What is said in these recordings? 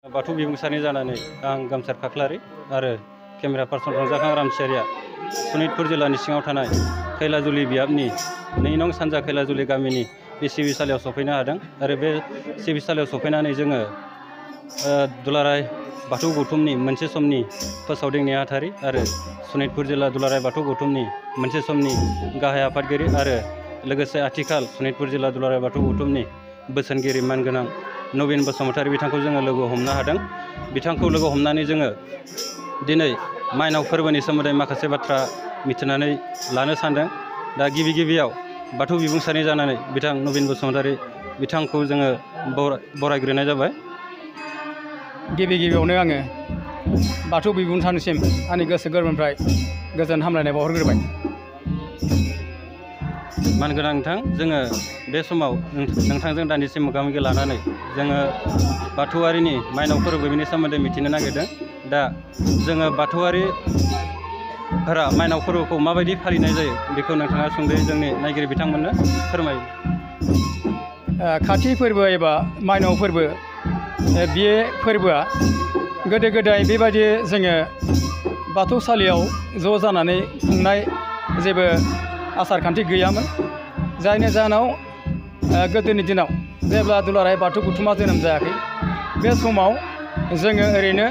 बाथौ बिबुंसारनि जानानै आं गामसार खाख्लारि आरो केमेरा पार्सन रंजाखां रामसियारिया सनितपुर जिल्लानि सिङाव थानाय खैलाजुलि बियाबनि 2 नं सानजा खैलाजुलि गामिनि बे सिबिसालियाव सफैनो हादों आरो बे सिबिसालियाव सफैनानै जोङो दुलाराय बाथौ गौथुमनि मोनसे समनि फोसावदिं नेहाथारि आरो सनितपुर जिल्ला दुलाराय बाथौ गौथुमनि मोनसे समनि गाहाय आफादगिरि आरो लोगोसे आथिखाल सनितपुर जिल्ला दुलाराय बाथौ गौथुमनि बोसोनगिरि मानगोनां नवीन बसुमतारी बिथांखौ जोङो लोगो हमनो हादों। बिथांखौ लोगो हमनानै जोङो दिनै माइनाव फोरबोनि सोमोन्दै माखासे बाथ्रा मिथिनानै लानो सानदों। दा गिबियाव बाथौ बिबुंसारनि जानानै बिथां नवीन बसुमतारी बिथांखौ जोङो बरायग्रोनाय जाबाय। गिबियावनो आङो बाथौ बिबुंसारनिसिम आंनि गोसो गोरबोनिफ्राय गोजोन हामलायनाय बावहरग्रोबाय। मानगोनां नोंथां, जोङो बे समाव नोंथांजों दान्दिसे मोगा-मोगि लानानै जोङो बाथौआरिनि माइनाव फोरबोनि सोमोन्दै मिथिनो नागिरदों। दा जोङो बाथौआरिफोरा माइनाव फोरबोखौ माबायदि फालिनाय जायो बेखौ नोंथाङा सुंद'यै जोंनि नायगिरि बिथांमोननो फोरमायो। खाथि फोरबो एबा माइनाव फोरबो बे फोरबोआ गोदो गोदाय बेबायदि जोङो बाथौसालियाव ज' जानानै खुंनाय जेबो आसार खान्थि गैयामोन। जायनि जाहोनाव गोदोनि दिनाव जेब्ला दुलाराय बाथौ गौथुमा जोनोम जायाखै बे समाव जोङो ओरैनो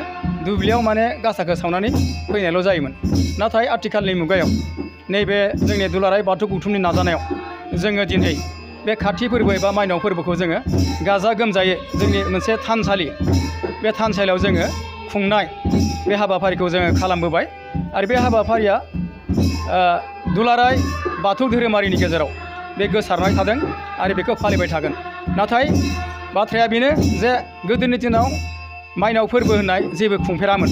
दुब्लियाव माने गासाखौ सावनानै फैनायल' जायोमोन। नाथाय आथिखालनि मुगायाव नैबे जोंनि दुलाराय बाथौ गौथुमनि नाजानायाव जोङो दिनै बे खाथि फोरबो एबा माइनाव फोरबोखौ जोङो गाजा गोमजायै जोंनि मोनसे थानसालि बे थानसालियाव जोङो खुंनाय बे हाबाफारिखौ जोङो खालामबोबाय आरो बे हाबाफारिया दुलाराय बाथौ धोरोमारिनि गेजेराव बे गोसारनाय थादों आरो बेखौ फालिबाय थागोन। नाथाय बाथ्राया बेनो जे गोदोनि दिनाव माइनाव फोरबो होननाय जेबो खुंफेरामोन।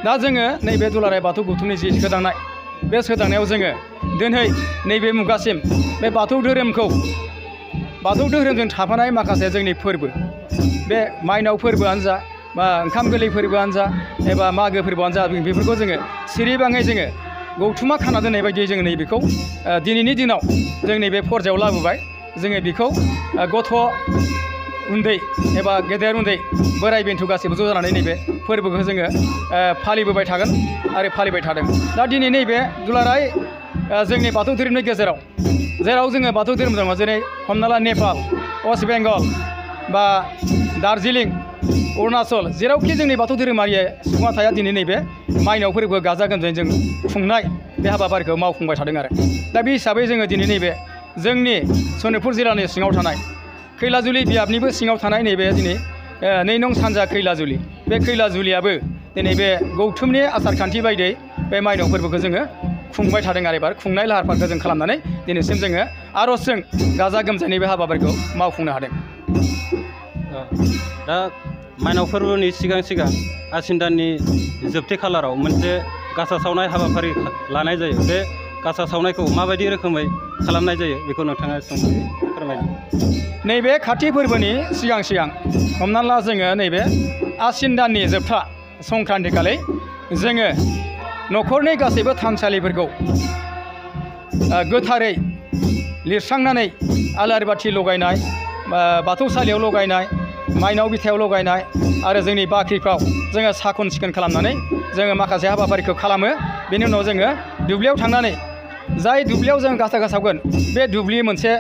दा जोङो नैबे दुलाराय बाथौ गौथुमनि जि सोदांनाय बे सोदांनायाव जोङो दिनै नैबे मुगासिम बे बाथौ धोरोमजों थाफानाय माखासे जोंनि फोरबो बे माइनाव फोरबोआनो जा बा ओंखाम गोरलै फोरबोआनो जा एबा मागो फोरबोआनो जा बेफोरखौ जोङो सिरिबाङै जोङो गौथुमा खाना दोननाय बायदियै जोङो नैबेखौ दिनैनि दिनाव जों नैबे फरजायाव लाबोबाय। जोङो बेखौ गथ' उन्दै एबा गेदेर उन्दै बोराइ बेन्थ' गासैबो ज' जानानै नैबे फोरबोखौ जोङो फालिबोबाय थागोन आरो फालिबाय थादों। दा दिनै नैबे दुलाराय जोंनि बाथौ धोरोमनि गेजेराव जेराव जोङो बाथौ धोरोम दङ, जेरै हमना ला नेपाल, वेस्ट बेंगल बा दार्जिलिं, अरुणाचल, जेरावखि जोंनि बाथौ धोरोमारि सुबुङा थाया दिनै नैबे माइनाव फोरबो गाजा गोमजायै जों खुंनाय बे हाबाफारिखौ मावफुंबाय थादों आरो। दा बे हिसाबै जोङो दिनै नैबे जोंनि सनितपुर जिल्लानि सिङाव थानाय खैलाजुलि बियाबनिबो सिङाव थानाय नैबे दिनै 2 नं सानजा खैलाजुलि बे खैलाजुलियाबो दिनै बे गौथुमनि आसार खान्थि बायदियै बे माइनाव फोरबोखौ जोङो खुंबाय थादों आरो एबार खुंनाय लाहार फाहारखौ जों खालामनानै दिनैसिम जोङो आर'जजों गाजा गोमजायै बे हाबाफारिखौ मावफुंनो हादों। दा माइनाव फोरबोनि सिगां आसिन दाननि जोबथे खालाराव मोनसे गासा सावनाय हाबाफारि लानाय जायो। बे गासा सावनायखौ माबायदि रोखोमै खालामनाय जायो बेखौ नोंथाङा सुंद'यै फोरमायदो। नैबे खाथि फोरबोनि सिगां हमना ला जोङो नैबे आसिन दाननि जोबथा संक्रान्ति खालि जोङो न'खरनि गासैबो थानसालिफोरखौ गोथारै लिरस्रांनानै आलारि बाथि लगायनाय, बाथौसालियाव लगायनाय, माइनाव बिथायाव लगायनाय आरो जोंनि बाख्रिफ्राव जोङो साखोन सिखोन खालामनानै जोङो माखासे हाबाफारिखौ खालामो। बेनि उनाव जोङो दुब्लियाव थांनानै जाय दुब्लियाव जों गासा सावगोन बे दुब्लि मोनसे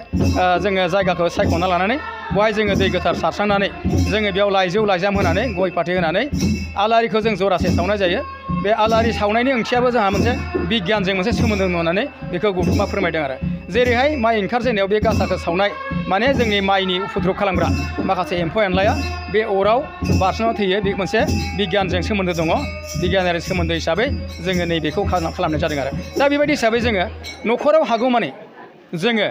जोङो जायगाखौ सायख'ना लानानै बेवहाय जोङो दै गोथार सारस्रांनानै जोङो बेयाव लाइजौ लाइजाम होनानै गय फाथै होनानै आलारिखौ जों जरासे सावनाय जायो। बे आलारि सावनायनि ओंथियाबो जोंहा मोनसे बिगियानजों मोनसे सोमोन्दो दं होननानै बेखौ गौथुमा फोरमायदों आरो। जेरैहाय माइ ओंखारजेननायाव बे गासाखौ सावनाय माने जोंनि माइनि उपद्रब खालामग्रा माखासे एम्फौ एनलाया बे अराव बारसोमना थैयो, बे मोनसे बिगियानजों सोमोन्दो दङ। बिगियानारि सोमोन्दो हिसाबै जोङो नैबेखौ खालामनाय जादों आरो। दा बेबायदि हिसाबै जोङो न'खराव हागौमानि जोङो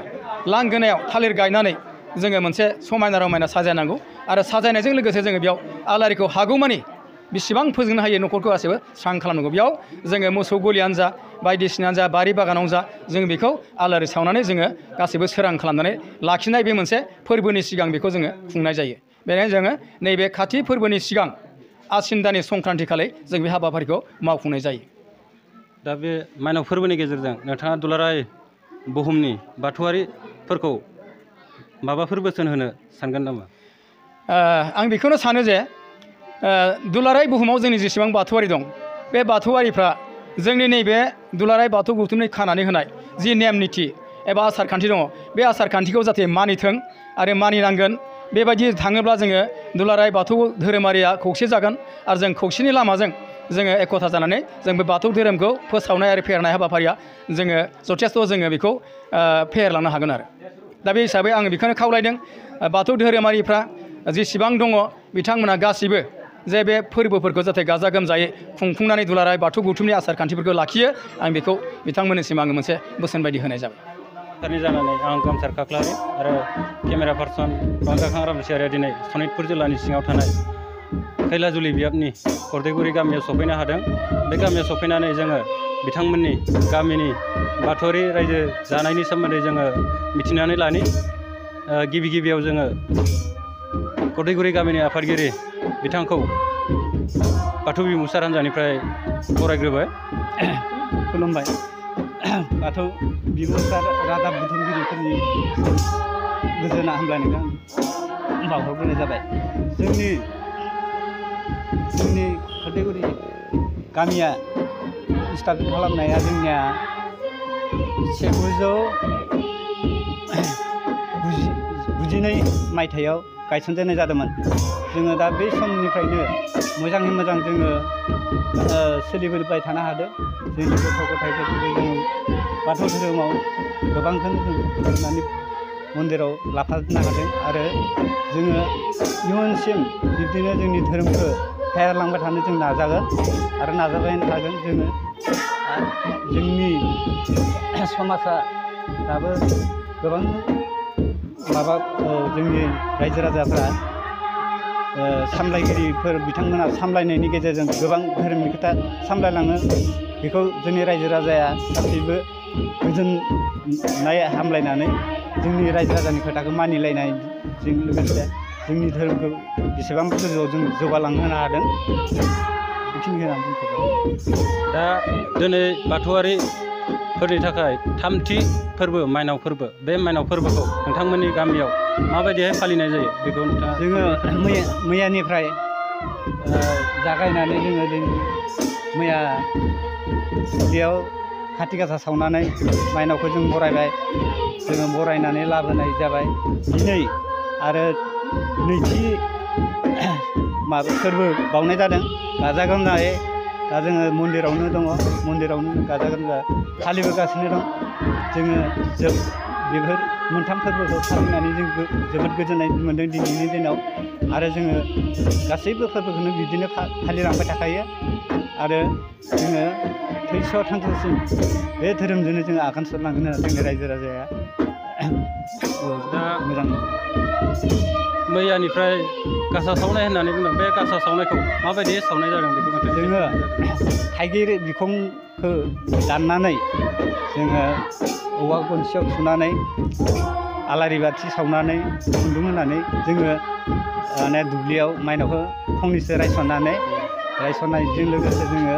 लांगोनायाव थालिर गायनानै जोङो मोनसे समायना रमायना साजायनांगौ आरो साजायनायजों लोगोसे जोङो बेयाव आलारिखौ हागौमानि बेसेबां फोजोंनो हायो न'खरखौ गासैबो स्रां खालामनांगौ। बेयाव जोङो मोसौ गलियानो जा बायदिसिनायानो जा बारि बागानावनो जा जों बेखौ आलारि सावनानै जोङो गासैबो सोरां खालामनानै लाखिनाय बे मोनसे फोरबोनि सिगां बेखौ जोङो खुंनाय जायो। बेनिखायनो जोङो नैबे खाथि फोरबोनि सिगां आसिन दाननि संक्रान्ति खालि जों बे हाबाफारिखौ मावफुंनाय जायो। दा बे माइनाव फोरबोनि गेजेरजों नोंथाङा दुलाराय बुहुमनि बाथौआरिफोरखौ माबाफोर बोसोन होनो सानगोन नामा? आं बेखौनो सानो जे दुलाराय बुहुमाव जोंनि जेसेबां बाथौआरि दं बे बाथौआरिफ्रा जोंनि नैबे दुलाराय बाथौ गौथुमनि खानानै होनाय जि नेम निथि एबा आसार खान्थि दङ बे आसार खान्थिखौ जाहाथे मानिथों आरो मानिनांगोन। बेबायदि थाङोब्ला जोङो दुलाराय बाथौ धोरोमारिया खौसे जागोन आरो जों खौसेनि लामाजों जोङो एकता जानानै जों बे बाथौ धोरोमखौ फोसावनाय आरो फेहेरनाय हाबाफारिया जोङो जथेस्थ' जोङो बेखौ फेहेरलांनो हागोन आरो। दा बे हिसाबै आङो बेखौनो खावलायदों बाथौ धोरोमारिफ्रा जेसेबां दङ बिथांमोना गासिबो जे बे फोरबोफोरखौ जाहाथे गाजा गोमजायै खुंफुंनानै दुलाराय बाथौ गौथुमनि आसार खान्थिफोरखौ लाखियो। आं बेखौ बिथांमोननिसिम आङो मोनसे बोसोन बायदि होनाय जाबाय। सारनि जानानै आं गोमसार खाख्लारि आरो केमेरा पार्सन रंजाखां रामसियारिया दिनै सनितपुर जिल्लानि सिङाव थानाय खैलाजुलि बियाबनि खरदैगुरि गामियाव सफैनो हादों। बे गामियाव सफैनानै जोङो बिथांमोननि गामिनि बाथौआरि रायजो जानायनि सोमोन्दै जोङो मिथिनानै लानि। गिबि गिबियाव जोङो खरदैगुरि गामिनि आफादगिरि बिथांखौ बाथौ बिमुसार हान्जानिफ्राय बरायग्रोबाय। खुलुमबाय। बाथौ बिमुसार रादाब बुथुमगिरिफोरनि गोजोन हामलायनायखौ आं बावहरग्रोनाय जाबाय। जोंनि खरदैगुरि गामिया स्टार्ट खालामनाया जोंनिया 1992 मायथाइयाव गायसनजेननाय जादोंमोन। जोङो दा बे समनिफ्रायनो मोजाङै मोजां जोङो सोलिबोबाय थानो हादों। जोंनि गथ' गथायफोरखौ जोङो बाथौ धोरोमाव गोबांखौनो जों खालामनानै मन्दिराव लाफानो हादों आरो जोङो इयुनसिम बिब्दिनो जोंनि धोरोमखौ फेहेरलांबाय थानो जों नाजागोन आरो नाजाबाय थागोन। जोङो जोंनि समाजा दाबो गोबां जोंनि रायजो राजाफ्रा सामलायगिरिफोर बिथांमोना सामलायनायनि गेजेरजों गोबां धोरोमनि खोथा सामलायलाङो। बेखौ जोंनि रायजो राजाया गासैबो गोजोननाय हामलायनानै जोंनि रायजो राजानि खोथाखौ मानिलायनायजों लोगोसे जोंनि धोरोमखौ बेसेबां गोजौआव जों जौगालांहोनो हादों। बेखिनिखौ आं बुंथ'बाय। दा दिनै बाथौआरिफोरनि थाखाय थामथि फोरबो माइनाव फोरबो, बे माइनाव फोरबोखौ नोंथांमोननि गामियाव माबायदिहाय फालिनाय जायो बेखौ नोंथाङा? जोङो मैयानिफ्राय जागायनानै जोङो मैया दुब्लियाव खाथि गासा सावनानै माइनावखौ जों बरायबाय। जोङो बरायनानै लाबोनाय जाबाय। दिनै आरो नैथि फोरबो बावनाय जादों गाजा गोमजायै। दा जोङो मन्दिरावनो दङ, मन्दिरावनो गाजा गोमजा फालिबोगासिनो दं। जोङो बेफोर मोनथाम फोरबोखौ फालिनानै जों जोबोद गोजोननाय मोन्दों दिनैनि दिनाव। आरो जोङो गासैबो फोरबोखौनो बिदिनो फालिलांबाय थाखायो आरो जोङो थैस' थांजासिम बे धोरोमजोंनो जोङो आगान सुरलांगोन होनना जोंनि रायजो राजाया दा मोजां। मैयानिफ्राय गासा सावनाय होननानै बुंदों, बे गासा सावनायखौ माबायदि सावनाय जादों बेखौ नोंथाङा? जोङो थाइगिर बिखंखौ दाननानै जोङो औवा गनसियाव थुनानै आलारि बाथि सावनानै खुन्दुं होनानै जोङो दुब्लियाव माइनावखौ फंनैसो रायसननायजों लोगोसे जोङो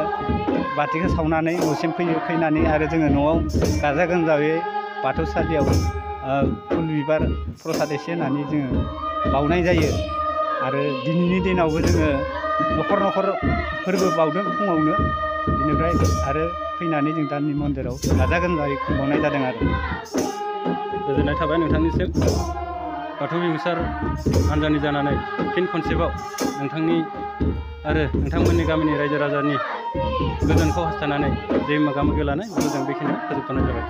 बाथिखौ सावनानै न'सिम फैनानै आरो जोङो न'आव गाजा गोमजायै बाथौसालियाव फुल बिबार प्रसाद एसे होनानै जोङो बावनाय जायो। आरो दिनैनि दिनावबो जोङो न'खर फोरबो बावदों फुङावनो। बेनिफ्राय आरो फैनानै जों दानि मन्दिराव गाजा गोमजायै खुंबावनाय जादों आरो। गोजोननाय थाबाय नोंथांनिसिम। बाथौ बिमुसार हान्जानि जानानै फिन खनसेबाव नोंथांनि आरो नोंथांमोननि गामिनि रायजो राजानि गोजोनखौ हास्थायनानै जे मोगा मोगि लानाय बेखौ जों बेखिनियाव फोजोबथ'नाय जाबाय।